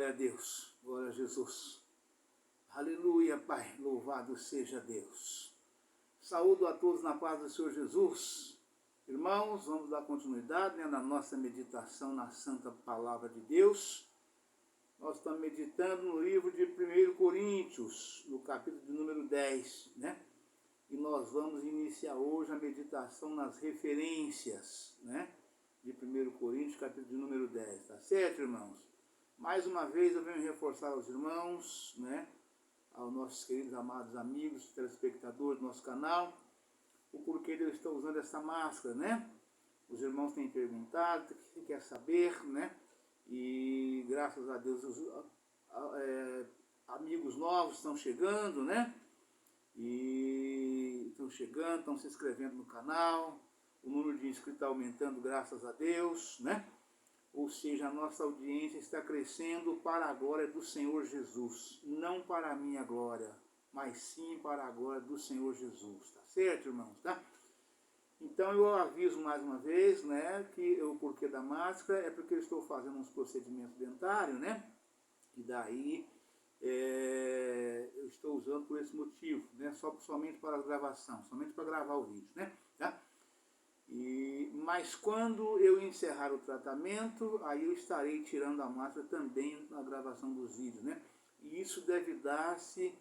Glória a Deus, glória a Jesus. Aleluia, Pai, louvado seja Deus. Saúdo a todos na paz do Senhor Jesus. Irmãos, vamos dar continuidade na nossa meditação na Santa Palavra de Deus. Nós estamos meditando no livro de 1 Coríntios, no capítulo de número 10, né? E nós vamos iniciar hoje a meditação nas referências, né? De 1 Coríntios, capítulo de número 10, tá certo, irmãos? Mais uma vez eu venho reforçar aos irmãos, né? Aos nossos queridos, amados amigos, telespectadores do nosso canal, o porquê eu estou usando essa máscara, né? Os irmãos têm perguntado, o que quer saber, né? E graças a Deus os amigos novos estão chegando, né? E estão chegando, estão se inscrevendo no canal, o número de inscritos está aumentando, graças a Deus, né? Ou seja, a nossa audiência está crescendo para a glória do Senhor Jesus, não para a minha glória, mas sim para a glória do Senhor Jesus, tá certo, irmãos, tá? Então eu aviso mais uma vez, né, que o porquê da máscara é porque eu estou fazendo uns procedimentos dentários, né, e daí eu estou usando por esse motivo, né, somente para a gravação, somente para gravar o vídeo, né, tá? Mas quando eu encerrar o tratamento, aí eu estarei tirando a máscara também na gravação dos vídeos, né? E isso deve dar-se,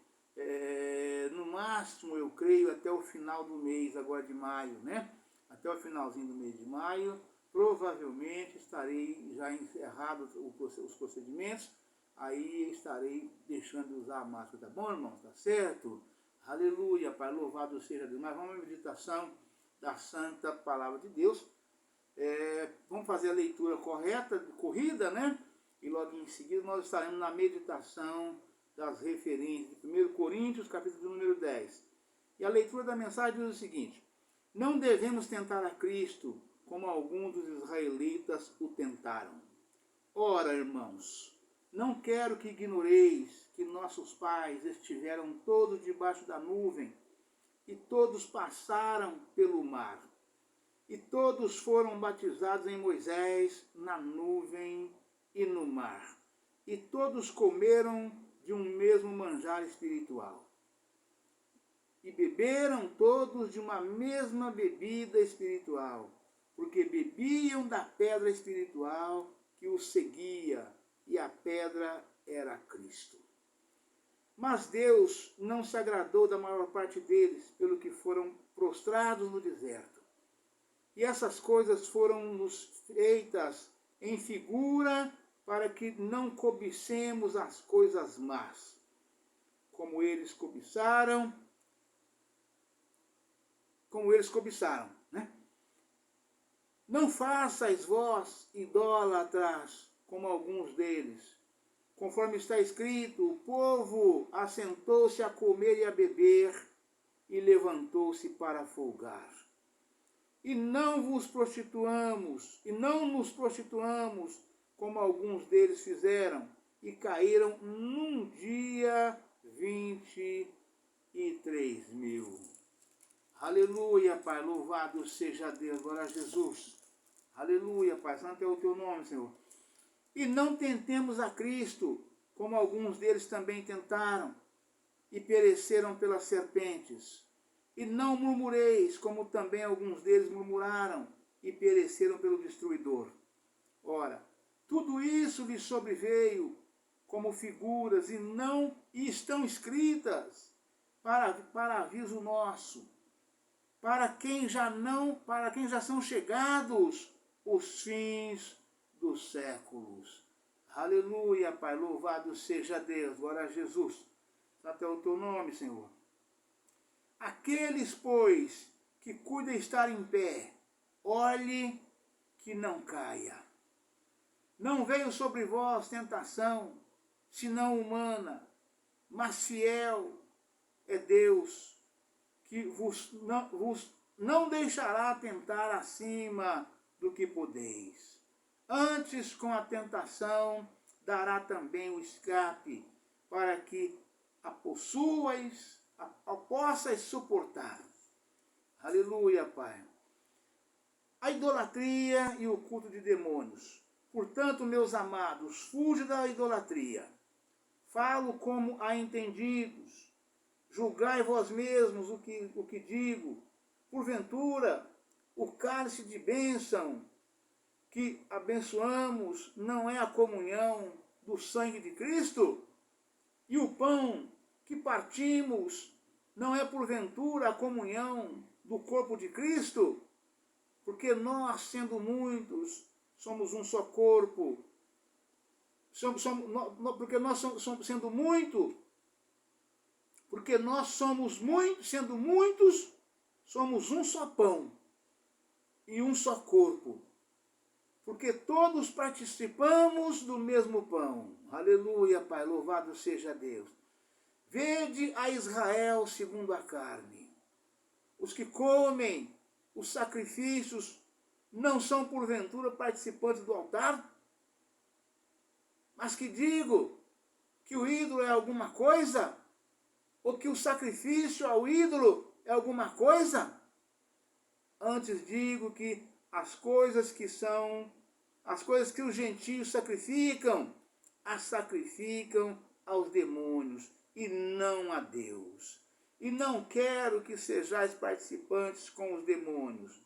no máximo, eu creio, até o final do mês, agora de maio, né? Até o finalzinho do mês de maio, provavelmente estarei já encerrado os procedimentos, aí estarei deixando de usar a máscara, tá bom, irmãos? Tá certo? Aleluia, Pai, louvado seja Deus. Mas vamos à meditação da Santa Palavra de Deus. Vamos fazer a leitura corrida, né? E logo em seguida nós estaremos na meditação das referências de 1 Coríntios, capítulo número 10. E a leitura da mensagem diz o seguinte: não devemos tentar a Cristo, como alguns dos israelitas o tentaram. Ora, irmãos, não quero que ignoreis que nossos pais estiveram todos debaixo da nuvem, e todos passaram pelo mar, e todos foram batizados em Moisés, na nuvem e no mar, e todos comeram de um mesmo manjar espiritual, e beberam todos de uma mesma bebida espiritual, porque bebiam da pedra espiritual que os seguia, e a pedra era Cristo. Mas Deus não se agradou da maior parte deles, pelo que foram prostrados no deserto. E essas coisas foram-nos feitas em figura, para que não cobicemos as coisas más, como eles cobiçaram, né? Não façais vós idólatras, como alguns deles. Conforme está escrito, o povo assentou-se a comer e a beber, e levantou-se para folgar. E não nos prostituamos, como alguns deles fizeram, e caíram num dia 23.000. Aleluia, Pai, louvado seja Deus, glória a Jesus. Aleluia, Pai, santo é o teu nome, Senhor. E não tentemos a Cristo, como alguns deles também tentaram, e pereceram pelas serpentes. E não murmureis, como também alguns deles murmuraram, e pereceram pelo destruidor. Ora, tudo isso lhes sobreveio como figuras, e estão escritas para aviso nosso, para quem já são chegados os fins dos séculos. Aleluia, Pai, louvado seja Deus, glória a Jesus. Santo é o teu nome, Senhor. Aqueles, pois, que cuidam estar em pé, olhe que não caia. Não veio sobre vós tentação, senão humana, mas fiel é Deus, que vos não deixará tentar acima do que podeis. Antes, com a tentação, dará também o escape, para que a possais suportar. Aleluia, Pai. A idolatria e o culto de demônios. Portanto, meus amados, fuge da idolatria. Falo como a entendidos. Julgai vós mesmos o que digo. Porventura, o cálice de bênção que abençoamos não é a comunhão do sangue de Cristo? E o pão que partimos não é porventura a comunhão do corpo de Cristo? Porque nós, sendo muitos, somos um só corpo. Porque nós somos sendo muito, porque nós somos muitos, sendo muitos, somos um só pão e um só corpo. Porque todos participamos do mesmo pão. Aleluia, Pai, louvado seja Deus. Vede a Israel segundo a carne. Os que comem os sacrifícios não são porventura participantes do altar? Mas que digo que o ídolo é alguma coisa? Ou que o sacrifício ao ídolo é alguma coisa? Antes digo que as coisas que os gentios sacrificam, as sacrificam aos demônios e não a Deus. E não quero que sejais participantes com os demônios.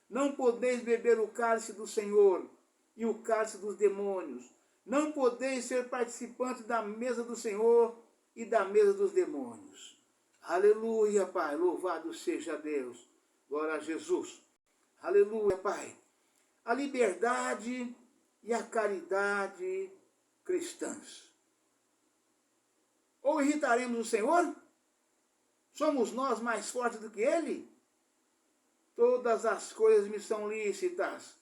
Não podeis beber o cálice do Senhor e o cálice dos demônios. Não podeis ser participantes da mesa do Senhor e da mesa dos demônios. Aleluia, Pai, louvado seja Deus. Glória a Jesus. Aleluia, Pai. A liberdade e a caridade cristãs. Ou irritaremos o Senhor? Somos nós mais fortes do que Ele? Todas as coisas me são lícitas,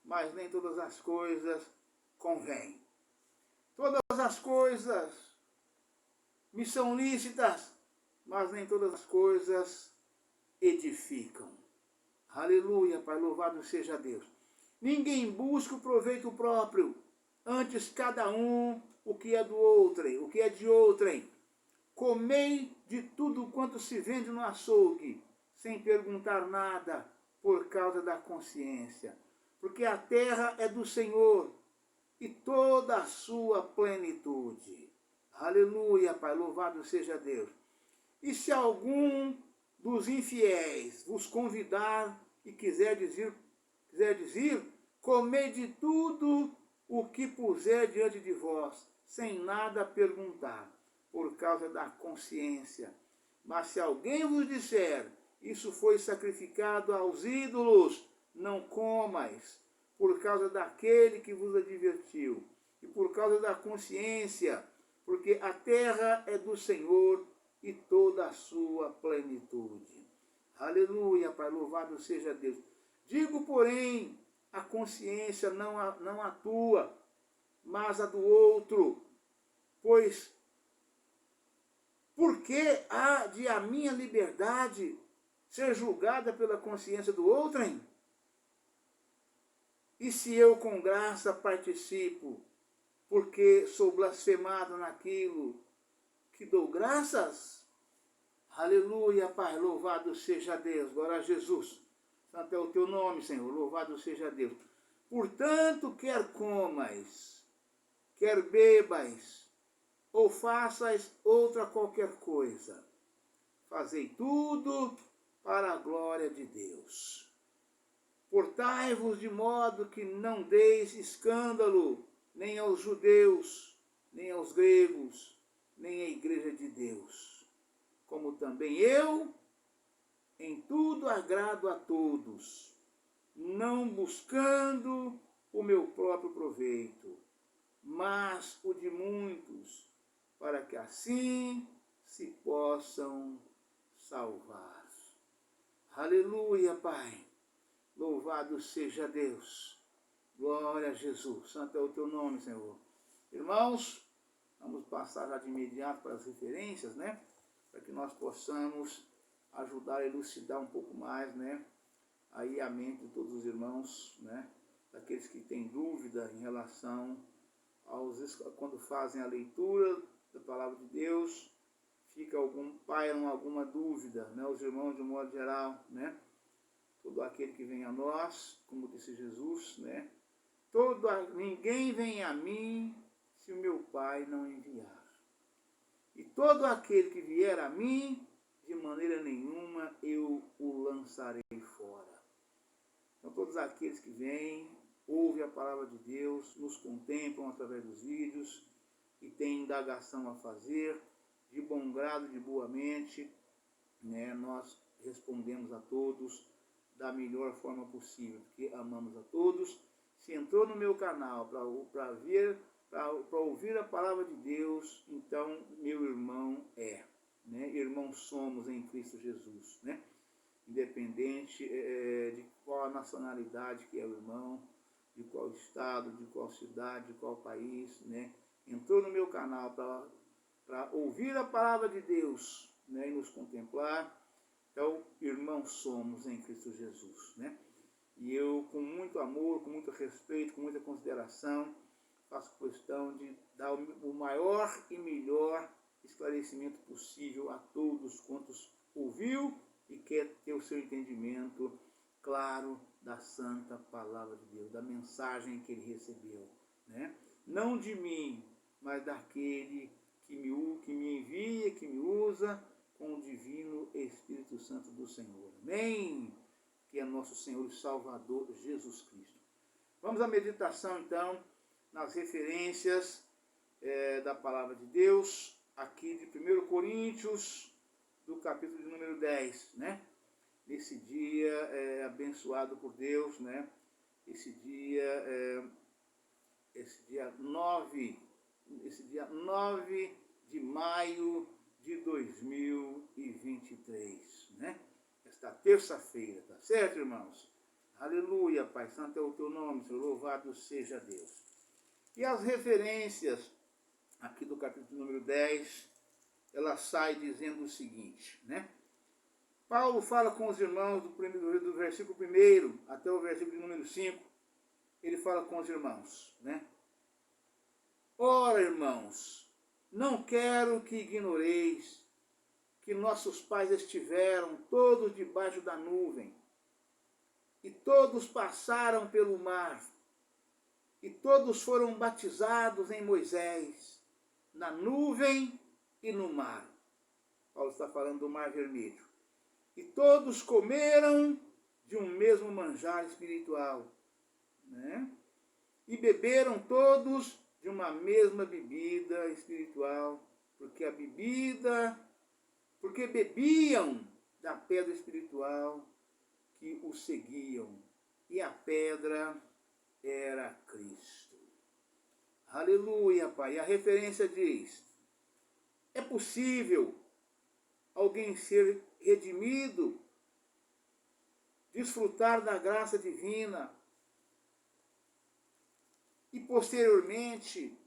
mas nem todas as coisas convêm. Todas as coisas me são lícitas, mas nem todas as coisas edificam. Aleluia, Pai, louvado seja Deus. Ninguém busca o proveito próprio, antes cada um o que é do outrem, o que é de outrem. Comei de tudo quanto se vende no açougue, sem perguntar nada, por causa da consciência. Porque a terra é do Senhor, e toda a sua plenitude. Aleluia, Pai, louvado seja Deus. E se algum dos infiéis vos convidar e quiser dizer, comei de tudo o que puser diante de vós, sem nada perguntar, por causa da consciência. Mas se alguém vos disser, isso foi sacrificado aos ídolos, não comais, por causa daquele que vos advertiu, e por causa da consciência, porque a terra é do Senhor e toda a sua plenitude. Aleluia, Pai, louvado seja Deus. Digo, porém, a consciência não a tua, mas a do outro, pois por que há de a minha liberdade ser julgada pela consciência do outrem? E se eu com graça participo, porque sou blasfemado naquilo que dou graças? Aleluia, Pai, louvado seja Deus. Glória a Jesus. Santo é o teu nome, Senhor, louvado seja Deus. Portanto, quer comais, quer bebais, ou façais outra qualquer coisa, fazei tudo para a glória de Deus. Portai-vos de modo que não deis escândalo, nem aos judeus, nem aos gregos, nem à igreja de Deus. Como também eu, em tudo agrado a todos, não buscando o meu próprio proveito, mas o de muitos, para que assim se possam salvar. Aleluia, Pai. Louvado seja Deus. Glória a Jesus. Santo é o teu nome, Senhor. Irmãos, vamos passar já de imediato para as referências, né? Para que nós possamos ajudar a elucidar um pouco mais, né? Aí a mente de todos os irmãos, né? Daqueles que têm dúvida em relação quando fazem a leitura da palavra de Deus, pairam alguma dúvida, né? Os irmãos de um modo geral, né? Todo aquele que vem a nós, como disse Jesus, né? Ninguém vem a mim se o meu Pai não enviar. E todo aquele que vier a mim, de maneira nenhuma eu o lançarei fora. Então todos aqueles que vêm, ouvem a palavra de Deus, nos contemplam através dos vídeos e têm indagação a fazer, de bom grado, de boa mente, né? Nós respondemos a todos da melhor forma possível, porque amamos a todos. Se entrou no meu canal para ouvir a palavra de Deus, então meu irmão é, né? Irmãos somos em Cristo Jesus, né? Independente de qual a nacionalidade que é o irmão, de qual estado, de qual cidade, de qual país, né? Entrou no meu canal para ouvir a palavra de Deus, né? E nos contemplar, então irmãos somos em Cristo Jesus, né? E eu, com muito amor, com muito respeito, com muita consideração, faço questão de dar o maior e melhor esclarecimento possível a todos quantos ouviu e quer ter o seu entendimento claro da santa palavra de Deus, da mensagem que ele recebeu, né? Não de mim, mas daquele que me envia, que me usa com o divino Espírito Santo do Senhor. Amém? Que é nosso Senhor e Salvador Jesus Cristo. Vamos à meditação, então, nas referências da palavra de Deus, aqui de 1 Coríntios, do capítulo de número 10, né? Nesse dia abençoado por Deus, né? Esse dia 9 de maio de 2023, né? Esta terça-feira, tá certo, irmãos? Aleluia, Pai Santo é o teu nome, Senhor, louvado seja Deus. E as referências aqui do capítulo número 10, ela sai dizendo o seguinte, né? Paulo fala com os irmãos do versículo 1 até o versículo número 5, ele fala com os irmãos, né? Ora, irmãos, não quero que ignoreis que nossos pais estiveram todos debaixo da nuvem, e todos passaram pelo mar, e todos foram batizados em Moisés, na nuvem e no mar. Paulo está falando do Mar Vermelho. E todos comeram de um mesmo manjar espiritual, né? E beberam todos de uma mesma bebida espiritual, porque bebiam da pedra espiritual que os seguiam, e a pedra era Cristo. Aleluia, Pai. E a referência diz: é possível alguém ser redimido, desfrutar da graça divina e posteriormente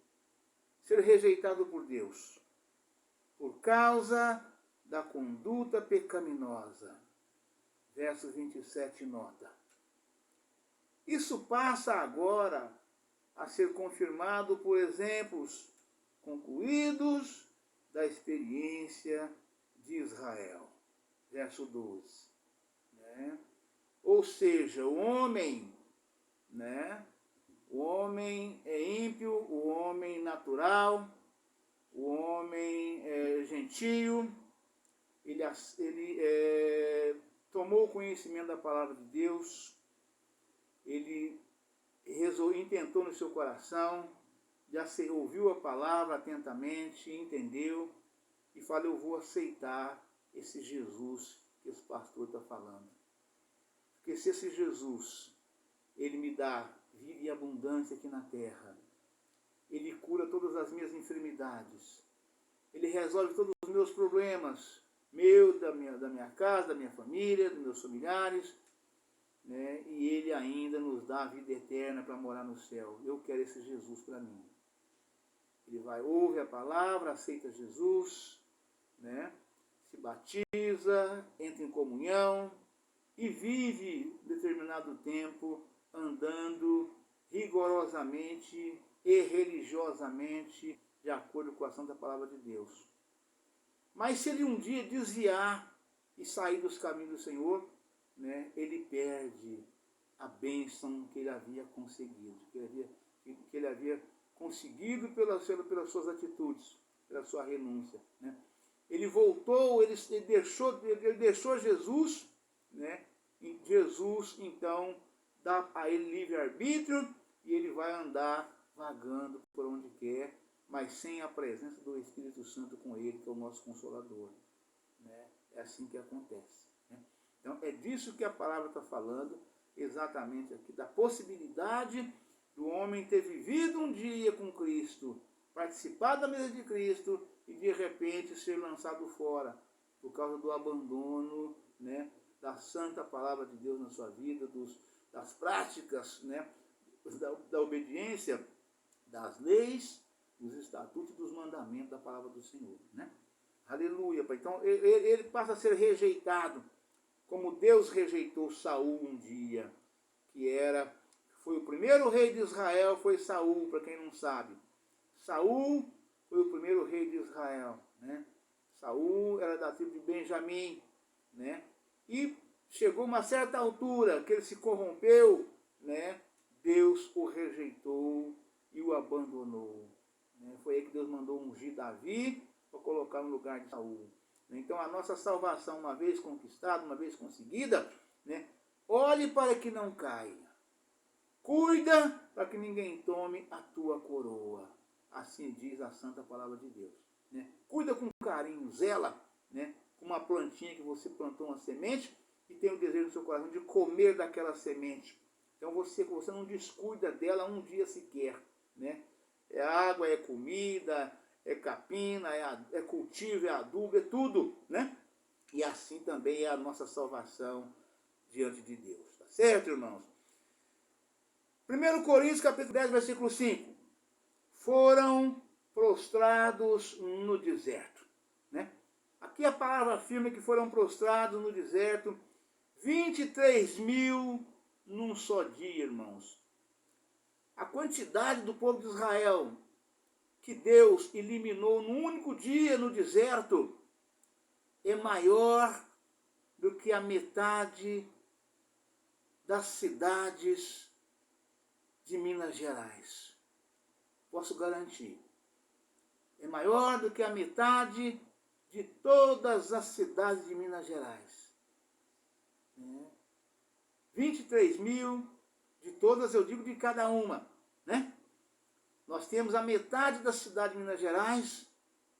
ser rejeitado por Deus por causa da conduta pecaminosa. Verso 27 nota. Isso passa agora a ser confirmado por exemplos concluídos da experiência de Israel. Verso 12. Né? Ou seja, o homem, né? O homem é ímpio, o homem natural, o homem gentio, ele tomou conhecimento da palavra de Deus, ele intentou no seu coração, já ouviu a palavra atentamente, entendeu e falou: eu vou aceitar esse Jesus que esse pastor está falando. Porque se esse Jesus, ele me dá vida e abundância aqui na terra, ele cura todas as minhas enfermidades, ele resolve todos os meus problemas, da minha casa, da minha família, dos meus familiares, né? E ele ainda nos dá a vida eterna para morar no céu. Eu quero esse Jesus para mim. Ele ouve a palavra, aceita Jesus, né? Se batiza, entra em comunhão e vive determinado tempo andando rigorosamente e religiosamente de acordo com a santa palavra de Deus. Mas se ele um dia desviar e sair dos caminhos do Senhor, né, ele perde a bênção que ele havia conseguido, que ele havia conseguido pelas suas atitudes, pela sua renúncia, né? Ele voltou, ele deixou Jesus, né? E Jesus, então, dá a ele livre-arbítrio e ele vai andar vagando por onde quer, mas sem a presença do Espírito Santo com ele, que é o nosso Consolador, né? É assim que acontece, né? Então, é disso que a palavra está falando, exatamente aqui, da possibilidade do homem ter vivido um dia com Cristo, participar da mesa de Cristo e de repente ser lançado fora por causa do abandono, né, da santa palavra de Deus na sua vida, das práticas, né, da obediência, das leis, dos estatutos e dos mandamentos da palavra do Senhor, né? Aleluia, Pai. Então ele passa a ser rejeitado, como Deus rejeitou Saul um dia, foi o primeiro rei de Israel, foi Saul, para quem não sabe. Saul foi o primeiro rei de Israel, né? Saul era da tribo de Benjamim, né? E chegou uma certa altura que ele se corrompeu, né? Deus o rejeitou e o abandonou, né? Foi aí que Deus mandou ungir Davi para colocar no lugar de Saul. Então a nossa salvação, uma vez conquistada, uma vez conseguida, né? Olhe para que não caia. Cuida para que ninguém tome a tua coroa. Assim diz a santa palavra de Deus, né? Cuida com carinho, zela, né? Com uma plantinha que você plantou uma semente e tem o desejo no seu coração de comer daquela semente. Então você não descuida dela um dia sequer, né? É água, é comida, é capina, é cultivo, é adubo, é tudo, né? E assim também é a nossa salvação diante de Deus, tá certo, irmãos? 1 Coríntios capítulo 10, versículo 5. Foram prostrados no deserto, né? Aqui a palavra afirma que foram prostrados no deserto 23.000 num só dia, irmãos. A quantidade do povo de Israel que Deus eliminou num único dia no deserto é maior do que a metade das cidades de Minas Gerais. Posso garantir. É maior do que a metade de todas as cidades de Minas Gerais. 23.000 de todas, eu digo de cada uma, né? Nós temos a metade da cidade de Minas Gerais,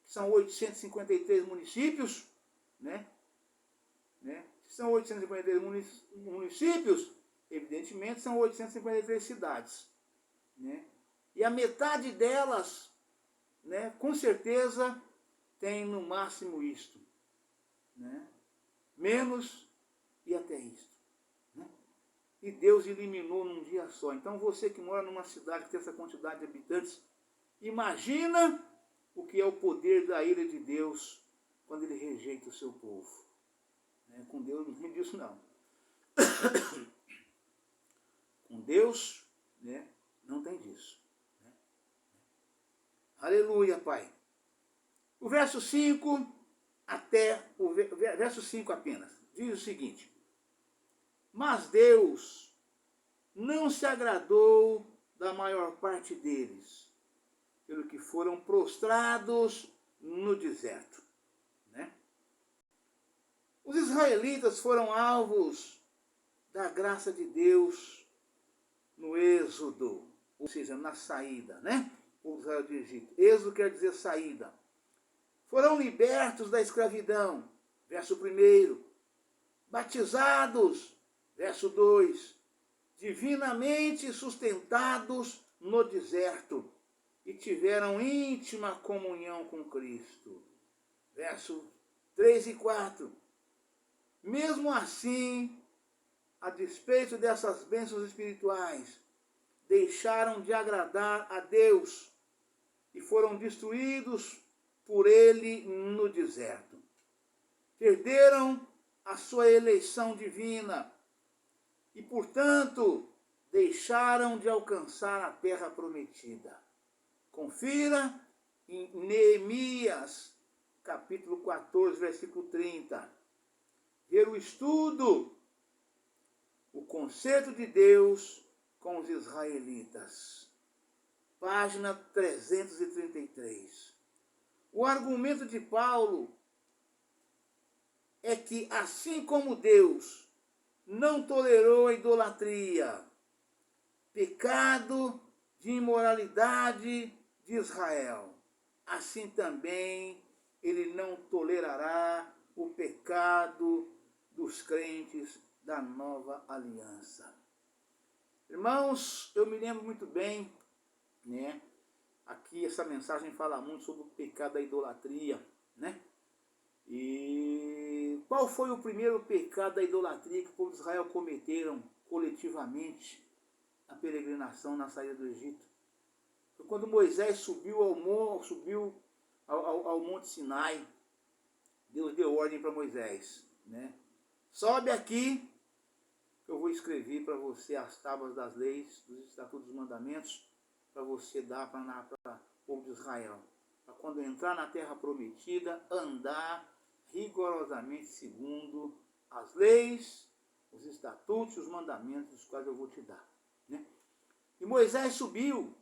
que são 853 municípios, né? Se são 853 municípios, evidentemente são 853 cidades, né? E a metade delas, né, com certeza, tem no máximo isto, né? Menos e até isto, né? E Deus eliminou num dia só. Então você que mora numa cidade que tem essa quantidade de habitantes, imagina o que é o poder da ira de Deus quando ele rejeita o seu povo. Com Deus não tem disso não. Com Deus, né, não tem disso. Aleluia, Pai. O verso 5 até o verso 5 apenas diz o seguinte: mas Deus não se agradou da maior parte deles, pelo que foram prostrados no deserto, né? Os israelitas foram alvos da graça de Deus no êxodo, ou seja, na saída, né? O Israel do Egito. Êxodo quer dizer saída. Foram libertos da escravidão, verso 1. Batizados, verso 2. Divinamente sustentados no deserto e tiveram íntima comunhão com Cristo, verso 3 e 4. Mesmo assim, a despeito dessas bênçãos espirituais, deixaram de agradar a Deus e foram destruídos por ele no deserto. Perderam a sua eleição divina e, portanto, deixaram de alcançar a terra prometida. Confira em Neemias, capítulo 14, versículo 30. Ver o estudo O conserto de Deus com os israelitas. Página 333. O argumento de Paulo é que, assim como Deus não tolerou a idolatria, pecado de imoralidade de Israel, assim também ele não tolerará o pecado dos crentes da nova aliança. Irmãos, eu me lembro muito bem, né? Aqui essa mensagem fala muito sobre o pecado da idolatria, né? E qual foi o primeiro pecado da idolatria que o povo de Israel cometeram coletivamente na peregrinação, na saída do Egito? Foi quando Moisés subiu ao Monte Sinai. Deus deu ordem para Moisés, né? Sobe aqui, que eu vou escrever para você as tábuas das leis, dos estatutos, dos mandamentos, para você dar para o povo de Israel. Para quando entrar na terra prometida, andar rigorosamente segundo as leis, os estatutos, os mandamentos, os quais eu vou te dar, né? E Moisés subiu,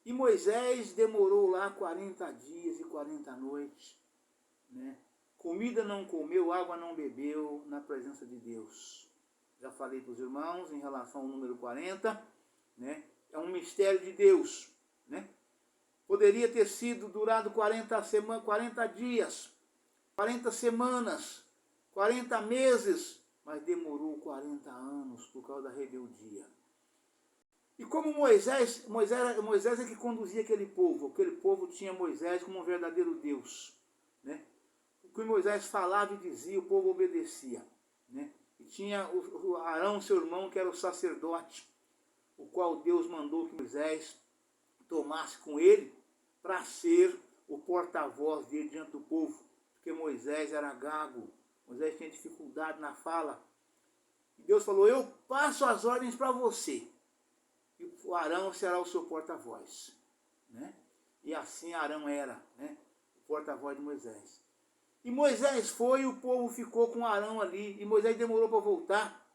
e Moisés demorou lá 40 dias e 40 noites, né? Comida não comeu, água não bebeu na presença de Deus. Já falei para os irmãos em relação ao número 40, né? É um mistério de Deus, né? Poderia ter sido durado 40 dias, 40 semanas, 40 meses, mas demorou 40 anos por causa da rebeldia. E como Moisés é que conduzia aquele povo tinha Moisés como um verdadeiro Deus, né? O que Moisés falava e dizia, o povo obedecia, né? E tinha o Arão, seu irmão, que era o sacerdote, o qual Deus mandou que Moisés tomasse com ele para ser o porta-voz dele diante do povo, porque Moisés era gago, Moisés tinha dificuldade na fala. E Deus falou, eu passo as ordens para você, e o Arão será o seu porta-voz, né? E assim Arão era, né? O porta-voz de Moisés. E Moisés foi, e o povo ficou com Arão ali, e Moisés demorou para voltar.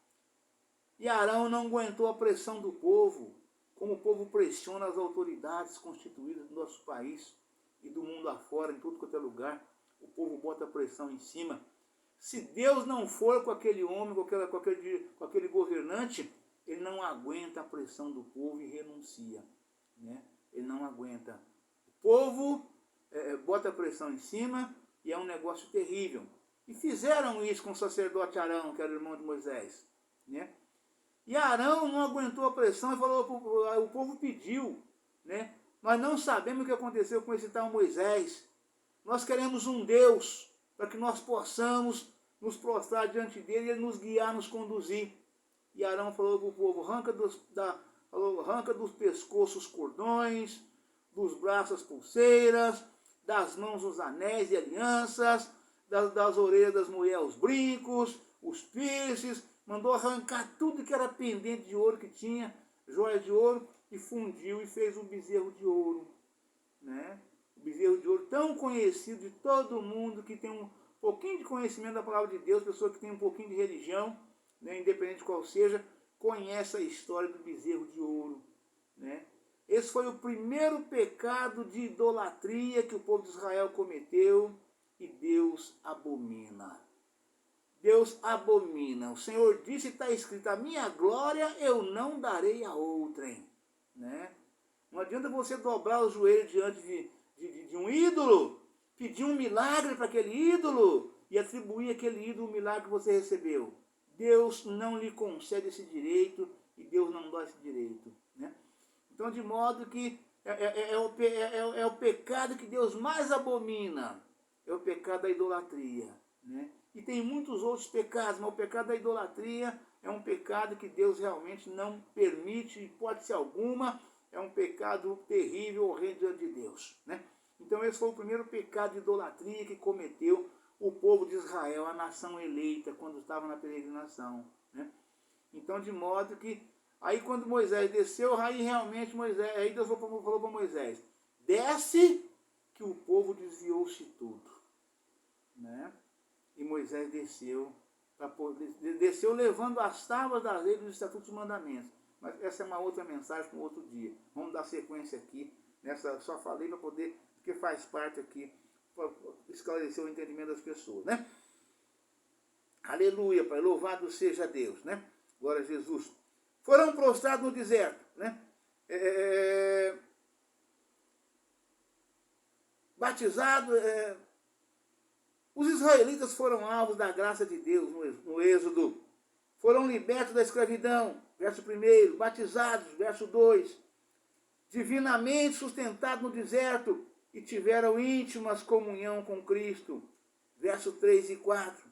E Arão não aguentou a pressão do povo, como o povo pressiona as autoridades constituídas do nosso país e do mundo afora, em tudo quanto é lugar. O povo bota pressão em cima. Se Deus não for com aquele homem, com aquele governante, ele não aguenta a pressão do povo e renuncia, né? Ele não aguenta. O povo bota pressão em cima e é um negócio terrível. E fizeram isso com o sacerdote Arão, que era o irmão de Moisés, né? E Arão não aguentou a pressão e falou, o povo pediu, né? Nós não sabemos o que aconteceu com esse tal Moisés. Nós queremos um Deus para que nós possamos nos prostrar diante dele e ele nos guiar, nos conduzir. E Arão falou para o povo, arranca dos pescoços cordões, dos braços as pulseiras, das mãos os anéis e alianças, das orelhas das mulheres os brincos, os piercings, mandou arrancar tudo que era pendente de ouro que tinha, joias de ouro, e fundiu e fez um bezerro de ouro, né? O bezerro de ouro tão conhecido de todo mundo que tem um pouquinho de conhecimento da palavra de Deus, pessoa que tem um pouquinho de religião, né, independente de qual seja, conhece a história do bezerro de ouro, né? Esse foi o primeiro pecado de idolatria que o povo de Israel cometeu e Deus abomina. Deus abomina. O Senhor disse, está escrito, a minha glória eu não darei a outrem, né? Não adianta você dobrar o joelho diante de um ídolo, pedir um milagre para aquele ídolo e atribuir àquele ídolo o milagre que você recebeu. Deus não lhe concede esse direito e Deus não dá esse direito, né? Então, de modo que é o pecado que Deus mais abomina, é o pecado da idolatria, né? E tem muitos outros pecados, mas o pecado da idolatria é um pecado que Deus realmente não permite, hipótese alguma, é um pecado terrível, horrendo diante de Deus, né? Então esse foi o primeiro pecado de idolatria que cometeu o povo de Israel, a nação eleita, quando estava na peregrinação, né? Então, de modo que, aí quando Moisés desceu, aí realmente aí Deus falou para Moisés, desce, que o povo desviou-se tudo, né? E Moisés desceu Desceu levando as tábuas das leis, dos estatutos e mandamentos. Mas essa é uma outra mensagem para um outro dia. Vamos dar sequência aqui. Nessa, só falei para poder, porque faz parte aqui, para esclarecer o entendimento das pessoas, né? Aleluia, Pai. Louvado seja Deus, né? Glória a Jesus. Foram prostrados no deserto, né? Batizados. Os israelitas foram alvos da graça de Deus no Êxodo. Foram libertos da escravidão, verso 1. Batizados, verso 2. Divinamente sustentados no deserto e tiveram íntimas comunhão com Cristo, verso 3 e 4.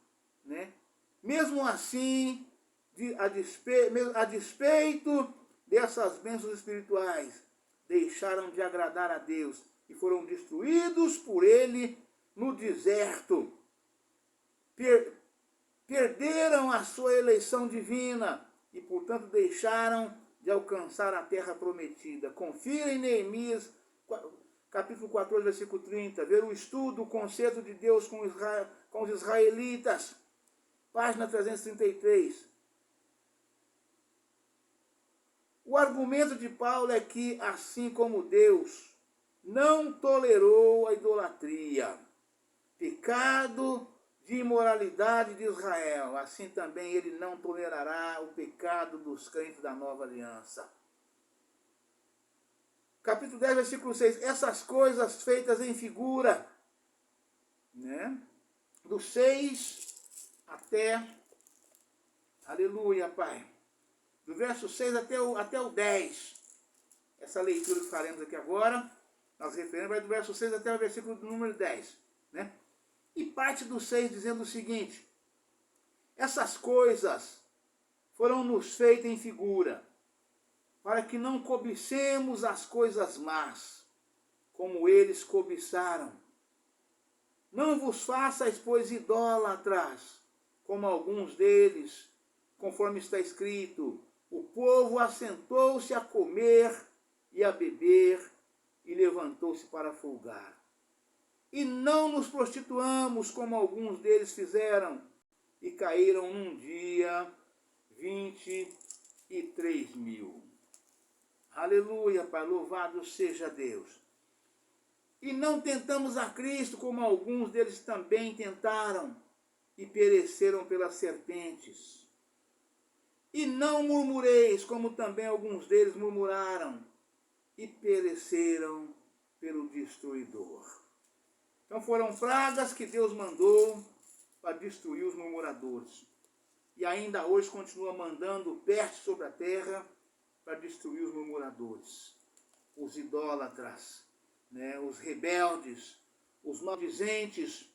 Né? Mesmo assim, a despeito dessas bênçãos espirituais, deixaram de agradar a Deus e foram destruídos por Ele no deserto. Perderam a sua eleição divina e, portanto, deixaram de alcançar a terra prometida. Confira em Neemias, capítulo 14, versículo 30, ver o estudo, o conceito de Deus com os israelitas, página 333. O argumento de Paulo é que, assim como Deus não tolerou a idolatria, pecado de imoralidade de Israel, assim também ele não tolerará o pecado dos crentes da nova aliança. Capítulo 10, versículo 6. Essas coisas feitas em figura, né? Do 6 até, aleluia, Pai, do verso 6 até o 10. Essa leitura que faremos aqui agora, nós referimos, vai do verso 6 até o versículo número 10, né? E parte do 6 dizendo o seguinte: essas coisas foram nos feitas em figura, para que não cobicemos as coisas más, como eles cobiçaram. Não vos façais, pois, idólatras, como alguns deles, conforme está escrito: o povo assentou-se a comer e a beber, e levantou-se para folgar. E não nos prostituamos, como alguns deles fizeram, e caíram num dia 23.000. Aleluia, Pai, louvado seja Deus. E não tentamos a Cristo, como alguns deles também tentaram, e pereceram pelas serpentes. E não murmureis, como também alguns deles murmuraram, e pereceram pelo destruidor. Então foram pragas que Deus mandou para destruir os murmuradores. E ainda hoje continua mandando peste sobre a terra para destruir os murmuradores, os idólatras, né, os rebeldes, os maldizentes.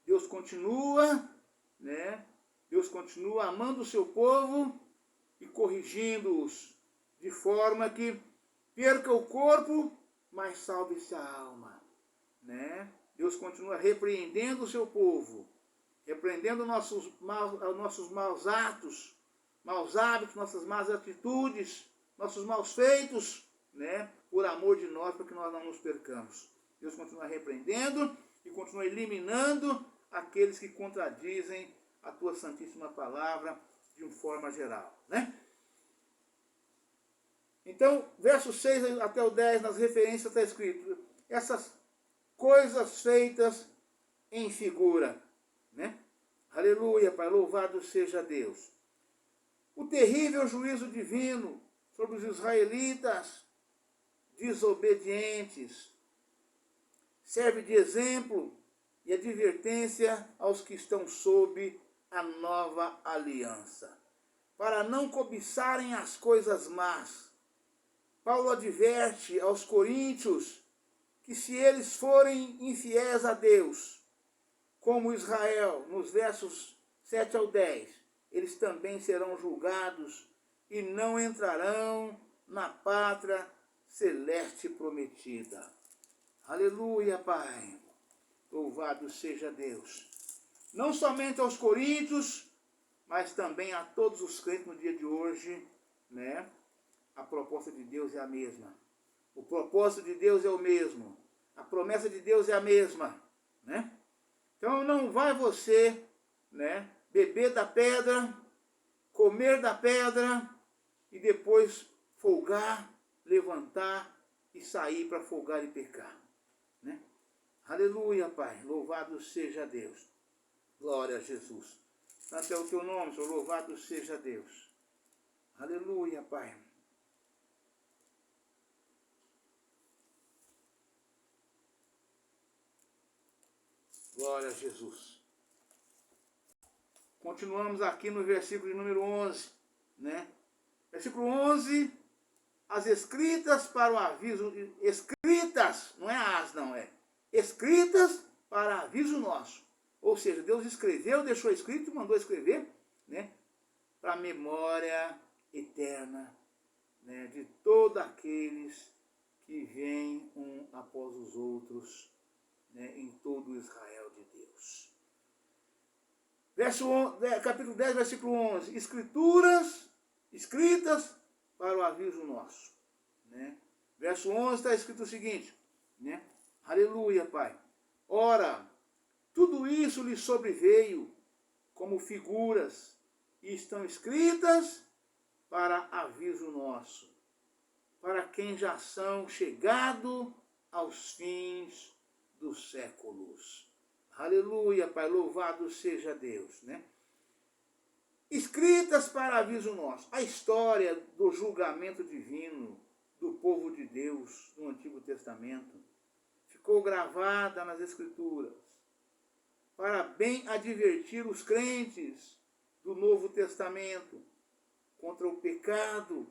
Deus continua, né, Deus continua amando o seu povo e corrigindo-os de forma que perca o corpo, mas salve-se a alma, né? Deus continua repreendendo o seu povo, repreendendo nossos maus atos, maus hábitos, nossas más atitudes, nossos maus feitos, né? Por amor de nós, para que nós não nos percamos. Deus continua repreendendo e continua eliminando aqueles que contradizem a tua santíssima palavra de uma forma geral, né? Então, verso 6 até o 10, nas referências está escrito: essas coisas feitas em figura, né? Aleluia, Pai, louvado seja Deus. O terrível juízo divino sobre os israelitas desobedientes serve de exemplo e advertência aos que estão sob a nova aliança, para não cobiçarem as coisas más. Paulo adverte aos coríntios que se eles forem infiéis a Deus, como Israel, nos versos 7 ao 10, eles também serão julgados e não entrarão na pátria celeste prometida. Aleluia, Pai. Louvado seja Deus. Não somente aos coríntios, mas também a todos os crentes no dia de hoje, né? A proposta de Deus é a mesma. O propósito de Deus é o mesmo. A promessa de Deus é a mesma, né? Então não vai você, né, beber da pedra, comer da pedra e depois folgar, levantar e sair para folgar e pecar, né? Aleluia, Pai. Louvado seja Deus. Glória a Jesus. Santo é o teu nome, Senhor. Louvado seja Deus. Aleluia, Pai. Glória a Jesus. Continuamos aqui no versículo de número 11, né? Versículo 11, as escritas para o aviso, escritas, não é as, não é, escritas para aviso nosso. Ou seja, Deus escreveu, deixou escrito e mandou escrever, né? Para a memória eterna, né? De todos aqueles que vêm um após os outros, né? Em todo Israel de Deus. Capítulo 10, versículo 11. Escritas para o aviso nosso, né? Verso 11 está escrito o seguinte, né? Aleluia, Pai. Ora, tudo isso lhe sobreveio como figuras e estão escritas para aviso nosso, para quem já são chegado aos fins dos séculos. Aleluia, Pai, louvado seja Deus, né? Escritas para aviso nosso. A história do julgamento divino do povo de Deus no Antigo Testamento ficou gravada nas Escrituras para bem advertir os crentes do Novo Testamento contra o pecado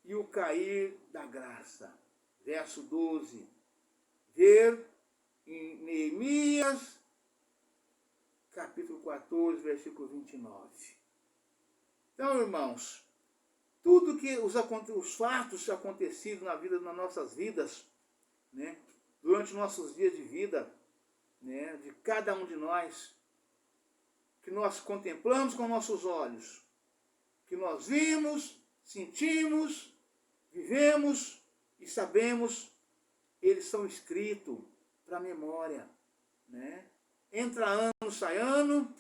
e o cair da graça. Verso 12. Ver em Neemias, capítulo 14, versículo 29. Então, irmãos, tudo que os fatos acontecidos nas nossas vidas, né, durante nossos dias de vida, né, de cada um de nós, que nós contemplamos com nossos olhos, que nós vimos, sentimos, vivemos e sabemos, eles são escritos para a memória, né? Entra ano, sai ano,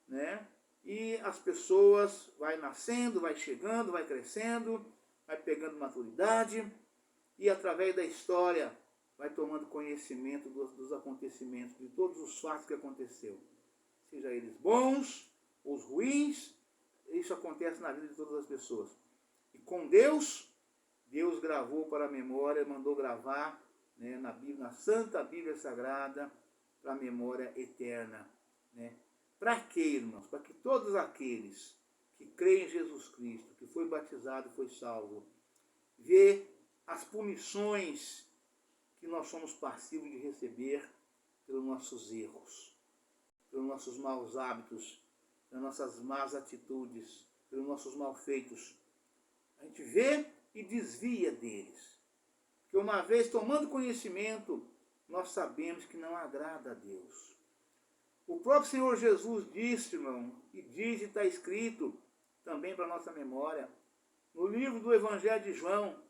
né? E as pessoas vai nascendo, vai chegando, vai crescendo, vai pegando maturidade e através da história vai tomando conhecimento dos acontecimentos, de todos os fatos que aconteceu. Seja eles bons ou ruins, isso acontece na vida de todas as pessoas. E com Deus, Deus gravou para a memória, mandou gravar, né, na Bíblia, na Santa Bíblia Sagrada, para a memória eterna, né? Para quê, irmãos? Para que todos aqueles que creem em Jesus Cristo, que foi batizado e foi salvo, vê as punições que nós somos passíveis de receber pelos nossos erros, pelos nossos maus hábitos, pelas nossas más atitudes, pelos nossos malfeitos. A gente vê e desvia deles. Porque uma vez tomando conhecimento, nós sabemos que não agrada a Deus. O próprio Senhor Jesus disse, irmão, e diz e está escrito também para a nossa memória, no livro do Evangelho de João,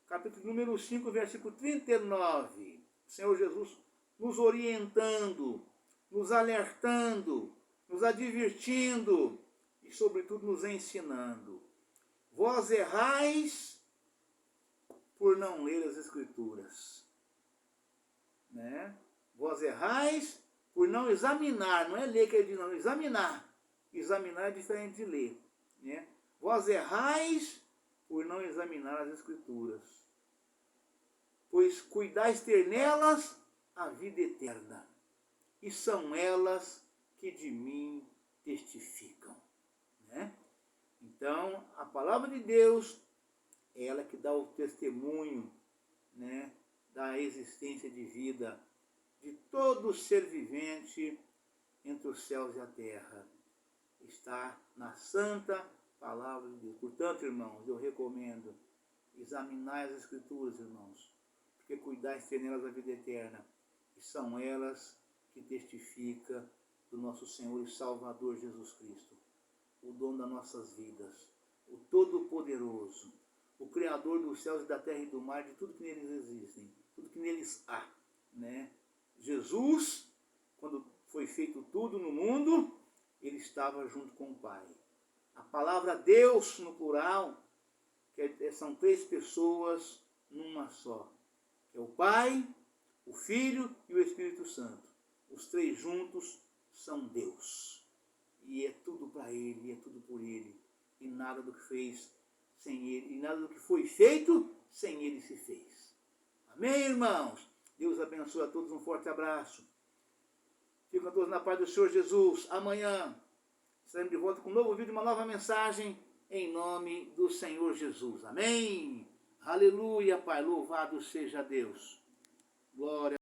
capítulo número 5, versículo 39, o Senhor Jesus nos orientando, nos alertando, nos advertindo e, sobretudo, nos ensinando. Vós errais por não ler as Escrituras, né? Vós errais por não examinar, não é ler que ele diz, não, examinar. Examinar é diferente de ler, né? Vós errais por não examinar as Escrituras, pois cuidais ter nelas a vida eterna, e são elas que de mim testificam, né? Então, a palavra de Deus é ela que dá o testemunho, né, da existência de vida de todo ser vivente entre os céus e a terra. Está na santa palavra de Deus. Portanto, irmãos, eu recomendo examinar as Escrituras, irmãos, porque cuidais ter nelas a vida eterna, e são elas que testificam do nosso Senhor e Salvador Jesus Cristo, o dono das nossas vidas, o Todo-Poderoso, o Criador dos céus e da terra e do mar, de tudo que neles existem, tudo que neles há, né? Jesus, quando foi feito tudo no mundo, ele estava junto com o Pai. A palavra Deus, no plural, são 3 pessoas numa só. Que é o Pai, o Filho e o Espírito Santo. Os 3 juntos são Deus. E é tudo para Ele, e é tudo por Ele. E nada do que fez sem Ele, e nada do que foi feito sem Ele se fez. Amém, irmãos? Deus abençoe a todos, um forte abraço. Ficam todos na paz do Senhor Jesus. Amanhã estaremos de volta com um novo vídeo, uma nova mensagem, em nome do Senhor Jesus. Amém? Aleluia, Pai. Louvado seja Deus. Glória.